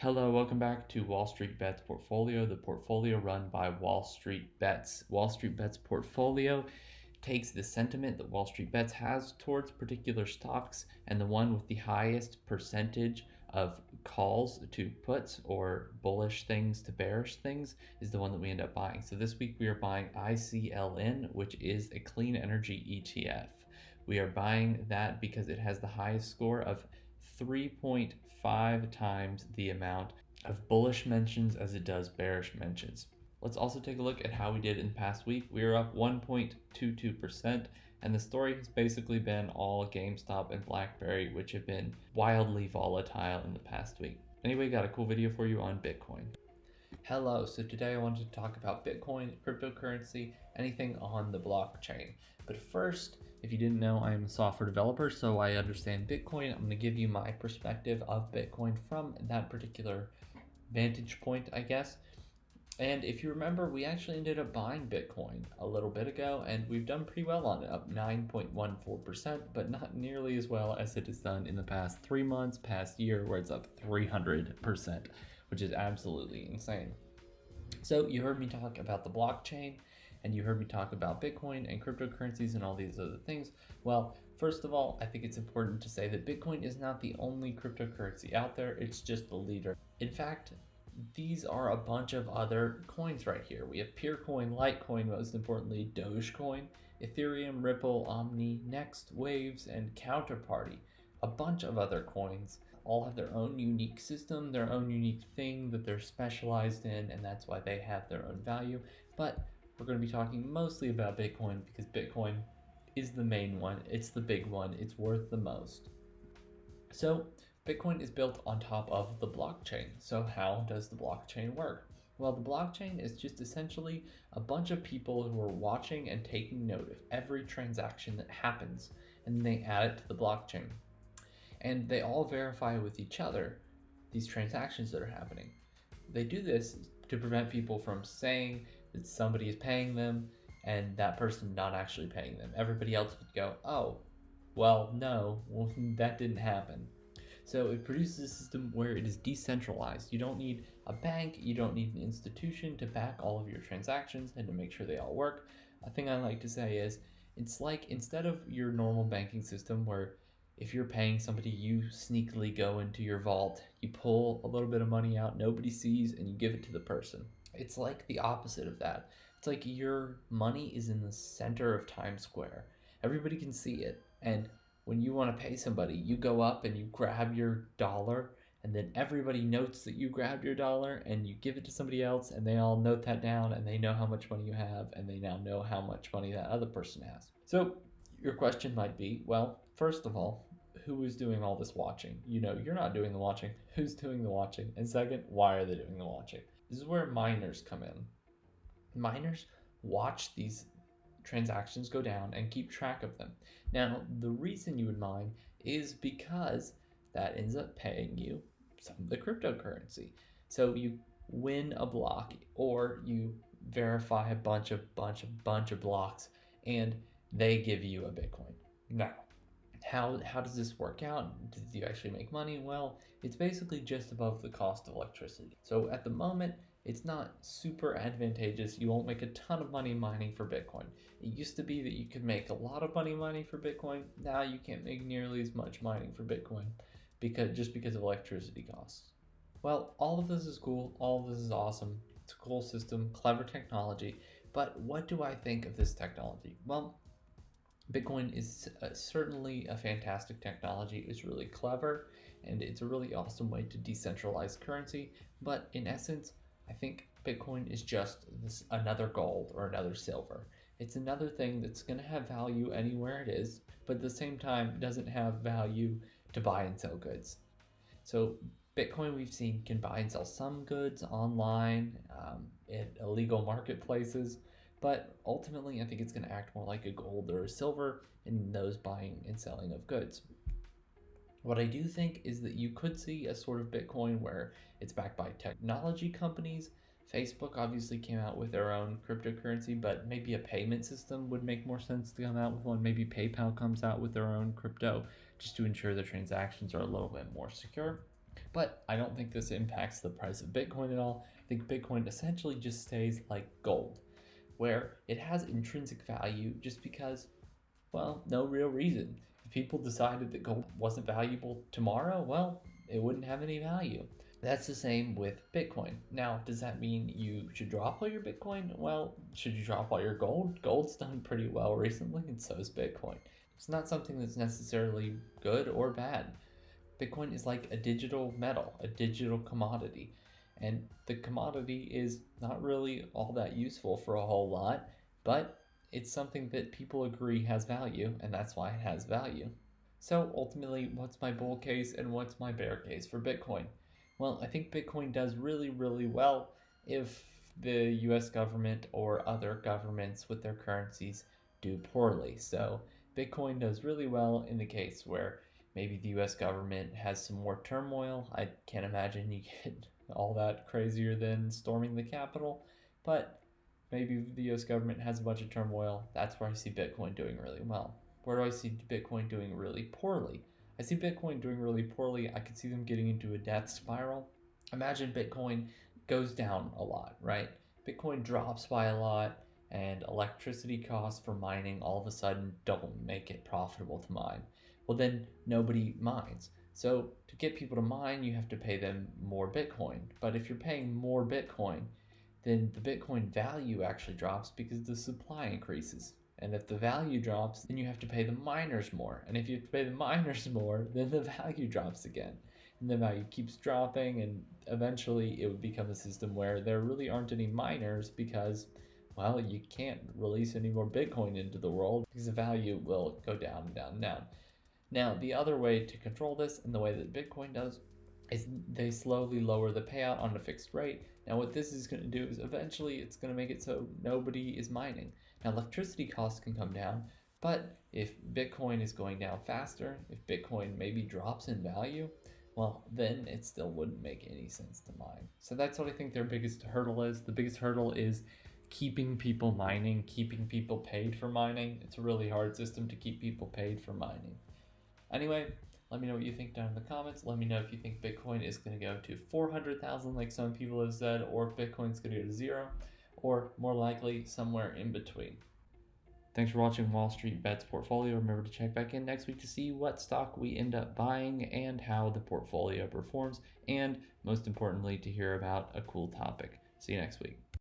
Hello, welcome back to Wall Street Bets Portfolio, the portfolio run by Wall Street Bets. Wall Street Bets Portfolio takes the sentiment that Wall Street Bets has towards particular stocks, and the one with the highest percentage of calls to puts or bullish things to bearish things is the one that we end up buying. So this week we are buying ICLN, which is a clean energy ETF. We are buying that because it has the highest score of 3.5 times the amount of bullish mentions as it does bearish mentions. Let's also take a look at how we did in the past week. We are up 1.22%, and the story has basically been all GameStop and BlackBerry, which have been wildly volatile in the past week. Anyway, got a cool video for you on Bitcoin. Hello, so today I wanted to talk about Bitcoin, cryptocurrency, anything on the blockchain. But first, if you didn't know, I am a software developer, so I understand Bitcoin. I'm going to give you my perspective of Bitcoin from that particular vantage point, I guess. And if you remember, we actually ended up buying Bitcoin a little bit ago, and we've done pretty well on it, up 9.14%, but not nearly as well as it has done in the past 3 months, past year, where it's up 300%, which is absolutely insane. So you heard me talk about the blockchain, and you heard me talk about Bitcoin and cryptocurrencies and all these other things. Well, first of all, I think it's important to say that Bitcoin is not the only cryptocurrency out there, it's just the leader. In fact, these are a bunch of other coins right here. We have Peercoin, Litecoin, most importantly, Dogecoin, Ethereum, Ripple, Omni, Next, Waves, and Counterparty. A bunch of other coins all have their own unique system, their own unique thing that they're specialized in, and that's why they have their own value. But we're going to be talking mostly about Bitcoin because Bitcoin is the main one. It's the big one. It's worth the most. So Bitcoin is built on top of the blockchain. So how does the blockchain work? Well, the blockchain is just essentially a bunch of people who are watching and taking note of every transaction that happens, and they add it to the blockchain. And they all verify with each other these transactions that are happening. They do this to prevent people from saying that somebody is paying them and that person not actually paying them. Everybody else would go, oh, well, no, that didn't happen. So it produces a system where it is decentralized. You don't need a bank, you don't need an institution to back all of your transactions and to make sure they all work. A thing I like to say is, it's like instead of your normal banking system where if you're paying somebody, you sneakily go into your vault, you pull a little bit of money out, nobody sees, and you give it to the person. It's like the opposite of that. It's like your money is in the center of Times Square. Everybody can see it, and when you want to pay somebody, you go up and you grab your dollar, and then everybody notes that you grabbed your dollar, and you give it to somebody else, and they all note that down, and they know how much money you have, and they now know how much money that other person has. So your question might be, well, first of all, who is doing all this watching? You know, you're not doing the watching. Who's doing the watching? And second, why are they doing the watching? This is where miners come in. Miners watch these transactions go down and keep track of them. Now, the reason you would mine is because that ends up paying you some of the cryptocurrency. So you win a block or you verify a bunch of blocks and they give you a Bitcoin. Now, how does this work out? Do you actually make money? Well, it's basically just above the cost of electricity. So at the moment, it's not super advantageous. You won't make a ton of money mining for Bitcoin. It used to be that you could make a lot of money mining for Bitcoin. Now you can't make nearly as much mining for Bitcoin because of electricity costs. Well, all of this is cool. All of this is awesome. It's a cool system, clever technology. But what do I think of this technology? Well, Bitcoin is certainly a fantastic technology. It's really clever, and it's a really awesome way to decentralize currency. But in essence, I think Bitcoin is just another gold or another silver. It's another thing that's going to have value anywhere it is, but at the same time doesn't have value to buy and sell goods. So Bitcoin, we've seen, can buy and sell some goods online in illegal marketplaces, but ultimately I think it's going to act more like a gold or a silver in those buying and selling of goods. What I do think is that you could see a sort of Bitcoin where it's backed by technology companies. Facebook obviously came out with their own cryptocurrency, but maybe a payment system would make more sense to come out with one. Maybe PayPal comes out with their own crypto just to ensure the transactions are a little bit more secure. But I don't think this impacts the price of Bitcoin at all. I think Bitcoin essentially just stays like gold, where it has intrinsic value just because, well, no real reason. If people decided that gold wasn't valuable tomorrow, well, it wouldn't have any value. That's the same with Bitcoin. Now, does that mean you should drop all your Bitcoin? Well, should you drop all your gold? Gold's done pretty well recently, and so is Bitcoin. It's not something that's necessarily good or bad. Bitcoin is like a digital metal, a digital commodity. And the commodity is not really all that useful for a whole lot, but it's something that people agree has value, and that's why it has value. So ultimately, what's my bull case and what's my bear case for Bitcoin? Well, I think Bitcoin does really, really well if the US government or other governments with their currencies do poorly. So Bitcoin does really well in the case where maybe the US government has some more turmoil. I can't imagine you get all that crazier than storming the Capitol, but maybe the US government has a bunch of turmoil. That's where I see Bitcoin doing really well. Where do I see Bitcoin doing really poorly? I see Bitcoin doing really poorly. I could see them getting into a death spiral. Imagine Bitcoin goes down a lot, right? Bitcoin drops by a lot, and electricity costs for mining all of a sudden don't make it profitable to mine. Well, then nobody mines. So, to get people to mine, you have to pay them more Bitcoin. But if you're paying more Bitcoin, then the Bitcoin value actually drops because the supply increases. And if the value drops, then you have to pay the miners more. And if you have to pay the miners more, then the value drops again. And the value keeps dropping, and eventually it would become a system where there really aren't any miners because, well, you can't release any more Bitcoin into the world because the value will go down and down and down. Now, the other way to control this, and the way that Bitcoin does, is they slowly lower the payout on a fixed rate. Now, what this is going to do is eventually it's going to make it so nobody is mining. Now, electricity costs can come down, but if Bitcoin is going down faster, if Bitcoin maybe drops in value, well, then it still wouldn't make any sense to mine. So that's what I think their biggest hurdle is. The biggest hurdle is keeping people mining, keeping people paid for mining. It's a really hard system to keep people paid for mining. Anyway, let me know what you think down in the comments. Let me know if you think Bitcoin is going to go to 400,000 like some people have said, or if Bitcoin's going to go to zero, or more likely somewhere in between. Thanks for watching Wall Street Bets Portfolio. Remember to check back in next week to see what stock we end up buying and how the portfolio performs, and most importantly, to hear about a cool topic. See you next week.